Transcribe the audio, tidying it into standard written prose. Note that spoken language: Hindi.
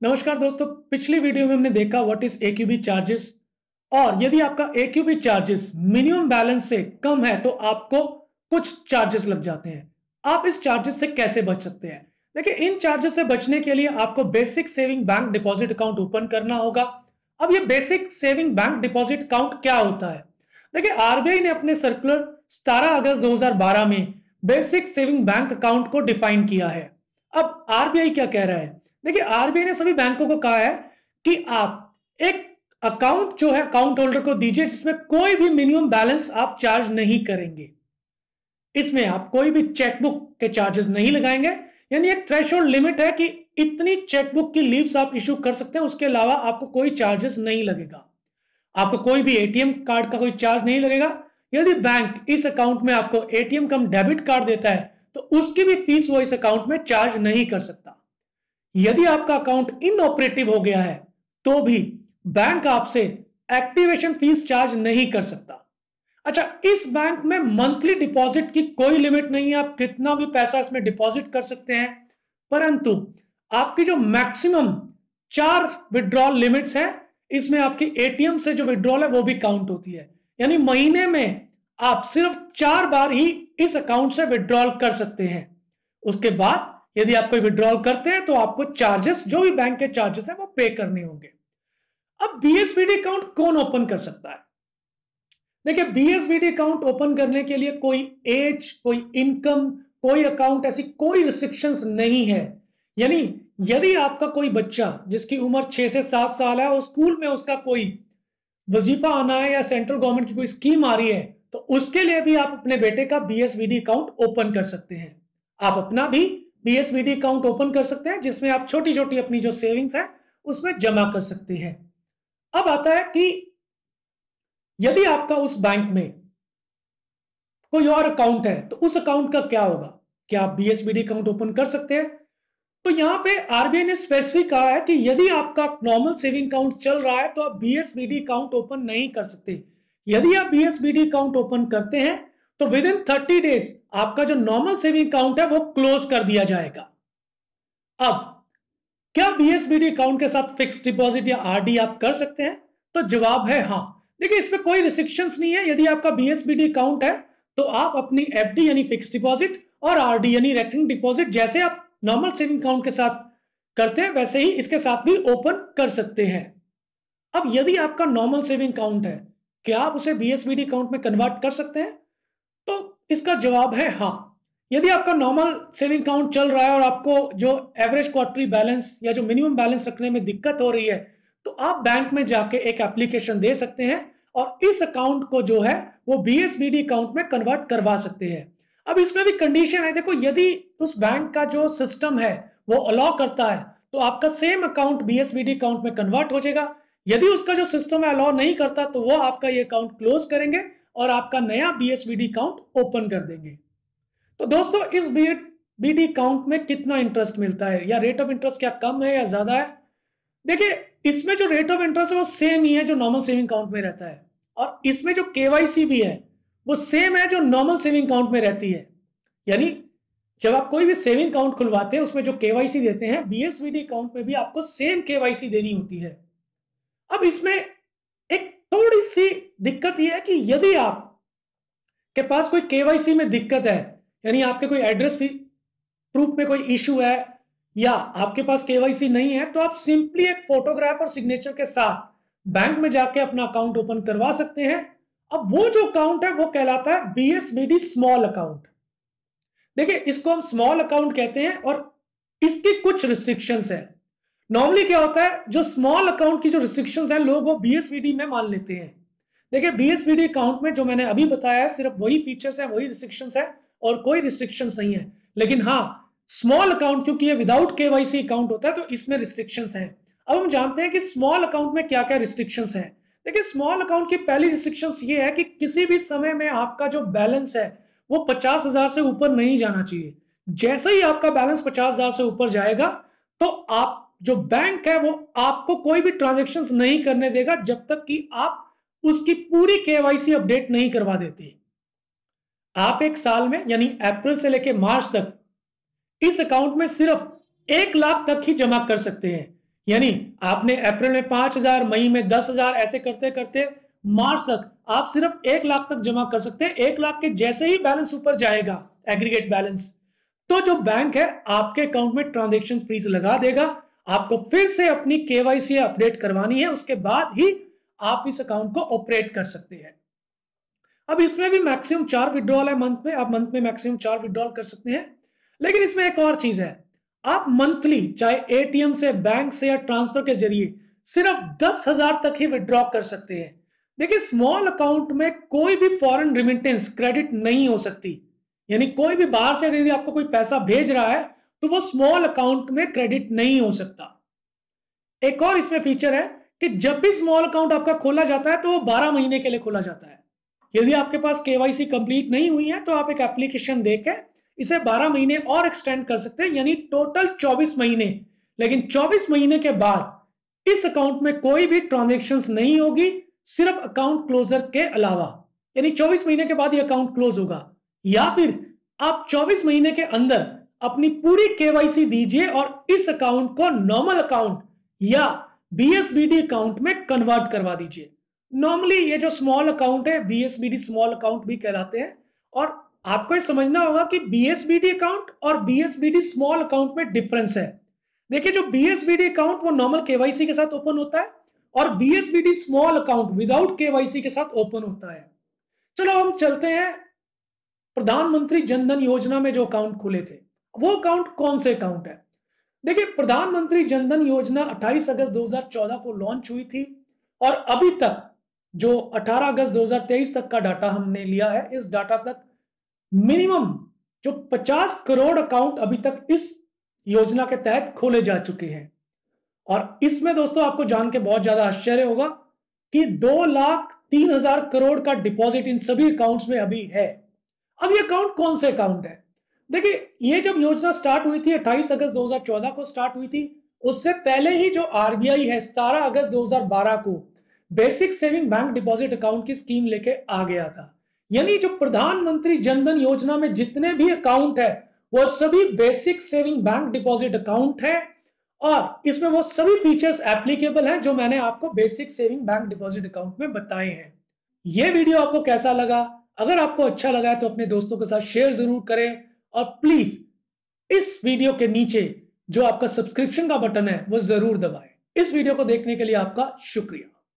नमस्कार दोस्तों, पिछली वीडियो में हमने देखा व्हाट इज AQB चार्जेस। और यदि आपका AQB चार्जेस मिनिमम बैलेंस से कम है तो आपको कुछ चार्जेस लग जाते हैं। आप इस चार्जेस से कैसे बच सकते हैं? देखिए, इन चार्जेस से बचने के लिए आपको basic saving bank deposit account open करना होगा। अब ये basic saving bank deposit account क्या होता है? देखिए, आरबीआई ने अपने सर्कुलर 17 अगस्त 2012 में बेसिक सेविंग बैंक अकाउंट को डिफाइन किया है। अब आरबीआई क्या कह रहा है? देखिए, आरबीआई ने सभी बैंकों को कहा है कि आप एक अकाउंट जो है अकाउंट होल्डर को दीजिए जिसमें कोई भी मिनिमम बैलेंस आप चार्ज नहीं करेंगे। इसमें आप कोई भी चेकबुक के चार्जेस नहीं लगाएंगे। यानी एक थ्रेशोल्ड लिमिट है कि इतनी चेकबुक की लीव्स आप इशू कर सकते हैं, उसके अलावा आपको कोई चार्जेस नहीं लगेगा। आपको कोई भी एटीएम कार्ड का कोई चार्ज नहीं लगेगा। यदि बैंक इस अकाउंट में आपको एटीएम कम डेबिट कार्ड देता है तो उसकी भी फीस वो इस अकाउंट में चार्ज नहीं कर सकता। यदि आपका अकाउंट इनऑपरेटिव हो गया है तो भी बैंक आपसे एक्टिवेशन फीस चार्ज नहीं कर सकता। अच्छा, इस बैंक में मंथली डिपॉजिट की कोई लिमिट नहीं है, आप कितना भी पैसा इसमें डिपॉजिट कर सकते हैं। परंतु आपकी जो मैक्सिमम 4 विड्रॉल लिमिट्स है, इसमें आपकी एटीएम से जो विड्रॉल है वो भी काउंट होती है। यानी महीने में आप सिर्फ 4 बार ही इस अकाउंट से विड्रॉल कर सकते हैं। उसके बाद यदि आप कोई विड्रॉल करते हैं तो आपको चार्जेस, जो भी बैंक के चार्जेस हैं, वो पे करने होंगे। अब बीएसबीडी अकाउंट कौन ओपन कर सकता है? देखिए, बीएसबीडी अकाउंट ओपन करने के लिए कोई एज, कोई इनकम, कोई अकाउंट, ऐसी कोई रिस्ट्रिक्शंस नहीं है। यानी यदि आपका कोई बच्चा जिसकी उम्र 6 से 7 साल है और स्कूल में उसका कोई वजीफा आना है या सेंट्रल गवर्नमेंट की कोई स्कीम आ रही है तो उसके लिए भी आप अपने बेटे का बीएसबीडी अकाउंट ओपन कर सकते हैं। आप अपना भी बीएसबीडी अकाउंट ओपन कर सकते हैं जिसमें आप छोटी छोटी अपनी जो सेविंग्स है उसमें जमा कर सकते हैं। अब आता है कि यदि आपका उस बैंक में कोई और अकाउंट है तो उस अकाउंट का क्या होगा? क्या आप बीएसबीडी अकाउंट ओपन कर सकते हैं? तो यहां पे आरबीआई ने स्पेसिफिक कहा है कि यदि आपका नॉर्मल सेविंग अकाउंट चल रहा है तो आप बीएसबीडी अकाउंट ओपन नहीं कर सकते। यदि आप बीएसबीडी अकाउंट ओपन करते हैं तो विद इन 30 डेज आपका जो नॉर्मल सेविंग अकाउंट है वो क्लोज कर दिया जाएगा। अब क्या बीएसबीडी अकाउंट के साथ फिक्स डिपॉजिट या आरडी आप कर सकते हैं? तो जवाब है हाँ। देखिए, इसमें कोई रिस्ट्रिक्शंस नहीं है। यदि आपका बीएसबीडी अकाउंट है तो आप अपनी एफडी यानी फिक्स डिपॉजिट और आरडी यानी रेकरिंग डिपॉजिट जैसे आप नॉर्मल सेविंग अकाउंट के साथ करते हैं वैसे ही इसके साथ भी ओपन कर सकते हैं। अब यदि आपका नॉर्मल सेविंग अकाउंट है, क्या आप उसे बीएसबीडी अकाउंट में कन्वर्ट कर सकते हैं? तो इसका जवाब है हाँ। यदि आपका नॉर्मल सेविंग अकाउंट चल रहा है और आपको जो एवरेज क्वार्टरली बैलेंस या जो मिनिमम बैलेंस रखने में दिक्कत हो रही है तो आप बैंक में जाके एक एप्लीकेशन दे सकते हैं और इस अकाउंट को जो है वो बीएसबीडी अकाउंट में कन्वर्ट करवा सकते हैं। अब इसमें भी कंडीशन है। देखो, यदि उस बैंक का जो सिस्टम है वो अलाउ करता है तो आपका सेम अकाउंट बीएसबीडी अकाउंट में कन्वर्ट हो जाएगा। यदि उसका जो सिस्टम है अलाउ नहीं करता तो वो आपका ये अकाउंट क्लोज करेंगे और आपका नया बीएसबीडी अकाउंट ओपन कर देंगे। तो दोस्तों, इस बीडी अकाउंट में कितना इंटरेस्ट मिलता है या रेट ऑफ इंटरेस्ट क्या कम है या ज्यादा है? देखिए, इसमें जो रेट ऑफ इंटरेस्ट है वो सेम ही है जो नॉर्मल सेविंग अकाउंट में रहता है और इसमें जो केवाईसी भी है वो सेम है जो नॉर्मल सेविंग अकाउंट में रहती है। यानी जब आप कोई भी सेविंग अकाउंट खुलवाते हैं उसमें जो केवाईसी देते हैं, बीएसबीडी अकाउंट में भी आपको सेम केवाईसी देनी होती है। अब इसमें एक थोड़ी सी दिक्कत यह है कि यदि आप के पास कोई केवाईसी में दिक्कत है, यानी आपके कोई एड्रेस प्रूफ में कोई इशू है या आपके पास केवाईसी नहीं है, तो आप सिंपली एक फोटोग्राफ और सिग्नेचर के साथ बैंक में जाके अपना अकाउंट ओपन करवा सकते हैं। अब वो जो अकाउंट है वो कहलाता है बीएसबीडी स्मॉल अकाउंट। देखिए, इसको हम स्मॉल अकाउंट कहते हैं और इसकी कुछ रिस्ट्रिक्शंस है। नॉर्मली क्या होता है, जो स्मॉल अकाउंट की जो रिस्ट्रिक्शंस है लोग वो बीएसबीडी में मान लेते हैं। देखिए, बीएसबीडी अकाउंट में जो मैंने अभी बताया है सिर्फ वही फीचर्स है, वही रिस्ट्रिक्शंस है और कोई रिस्ट्रिक्शंस नहीं है। लेकिन हाँ, स्मॉल अकाउंट क्योंकि ये विदाउट केवाईसी अकाउंट होता है तो इसमें रिस्ट्रिक्शंस हैं। अब हम जानते हैं कि स्मॉल अकाउंट में क्या क्या रिस्ट्रिक्शंस हैं। देखिए, स्मॉल अकाउंट की पहली रिस्ट्रिक्शंस ये है कि किसी भी समय में आपका जो बैलेंस है वो 50,000 से ऊपर नहीं जाना चाहिए। जैसे ही आपका बैलेंस 50,000 से ऊपर जाएगा तो आप जो बैंक है वो आपको कोई भी ट्रांजेक्शन नहीं करने देगा जब तक कि आप उसकी पूरी केवाईसी अपडेट नहीं करवा देते। आप एक साल में यानी अप्रैल से लेकर मार्च तक इस अकाउंट में सिर्फ 1 लाख तक ही जमा कर सकते हैं। यानी आपने अप्रैल में 5,000, मई में 10,000, ऐसे करते करते मार्च तक आप सिर्फ 1 लाख तक जमा कर सकते हैं। 1 लाख के जैसे ही बैलेंस ऊपर जाएगा, एग्रीगेट बैलेंस, तो जो बैंक है आपके अकाउंट में ट्रांजैक्शन फीस लगा देगा। आपको फिर से अपनी केवाईसी अपडेट करवानी है, उसके बाद ही आप इस अकाउंट को ऑपरेट कर सकते हैं। अब इसमें भी मैक्सिमम 4 विड्रॉल है मंथ में, आप मंथ में मैक्सिमम 4 विड्रॉल कर सकते हैं। लेकिन इसमें एक और चीज है, आप मंथली चाहे एटीएम से, बैंक से या ट्रांसफर के जरिए सिर्फ 10,000 तक ही विड्रॉ कर सकते हैं। देखिए, स्मॉल अकाउंट में कोई भी फॉरेन रिमिटेंस क्रेडिट नहीं हो सकती, यानी कोई भी बाहर से यदि आपको कोई पैसा भेज रहा है तो वो स्मॉल अकाउंट में क्रेडिट नहीं हो सकता। एक और इसमें फीचर है कि जब भी स्मॉल अकाउंट आपका खोला जाता है तो वो 12 महीने के लिए खोला जाता है। यदि आपके पास केवाईसी कंप्लीट नहीं हुई है तो आप एक एप्लीकेशन देकर इसे 12 महीने और एक्सटेंड कर सकते हैं, यानी टोटल 24 महीने। लेकिन 24 महीने के बाद इस अकाउंट में कोई भी ट्रांजैक्शंस नहीं होगी, सिर्फ अकाउंट क्लोजर के अलावा। यानी 24 महीने के बाद ये अकाउंट क्लोज होगा, या फिर आप 24 महीने के अंदर अपनी पूरी केवाईसी दीजिए और इस अकाउंट को नॉर्मल अकाउंट या बीएसबीडी अकाउंट में कन्वर्ट करवा दीजिए। नॉर्मली ये जो स्मॉल अकाउंट है बीएसबीडी स्मॉल अकाउंट भी कहलाते हैं। और आपको ये समझना होगा कि बीएसबीडी अकाउंट और बीएसबीडी स्मॉल अकाउंट में डिफरेंस है। देखिए, जो बीएसबीडी अकाउंट वो नॉर्मल केवाईसी के साथ ओपन होता है और BSBD small account without KYC के साथ ओपन होता है। चलो हम चलते हैं प्रधानमंत्री जनधन योजना में जो अकाउंट खुले थे, वो अकाउंट कौन से अकाउंट है। देखिए, प्रधानमंत्री जनधन योजना 28 अगस्त 2014 को लॉन्च हुई थी और अभी तक जो 18 अगस्त 2023 तक का डाटा हमने लिया है, इस डाटा तक मिनिमम जो 50 करोड़ अकाउंट अभी तक इस योजना के तहत खोले जा चुके हैं। और इसमें दोस्तों आपको जान के बहुत ज्यादा आश्चर्य होगा कि 2,03,000 करोड़ का डिपॉजिट इन सभी अकाउंट्स में अभी है। अब ये अकाउंट कौन से अकाउंट है? देखिए, ये जब योजना स्टार्ट हुई थी 28 अगस्त 2014 को स्टार्ट हुई थी, उससे पहले ही जो आरबीआई है 17 अगस्त 2012 को basic saving bank deposit account की स्कीम लेके आ गया था। यानी जो प्रधानमंत्री जनधन योजना में जितने भी अकाउंट है वो सभी basic saving bank deposit account है और इसमें वो सभी फीचर्स एप्लीकेबल हैं जो मैंने आपको basic saving bank deposit account में बताए हैं। ये वीडियो आपको कैसा लगा? अगर आपको अच्छा लगा है तो अपने दोस्तों के साथ शेयर जरूर करें और प्लीज इस वीडियो के नीचे जो आपका सब्सक्रिप्शन का बटन है वो जरूर दबाएं। इस वीडियो को देखने के लिए आपका शुक्रिया।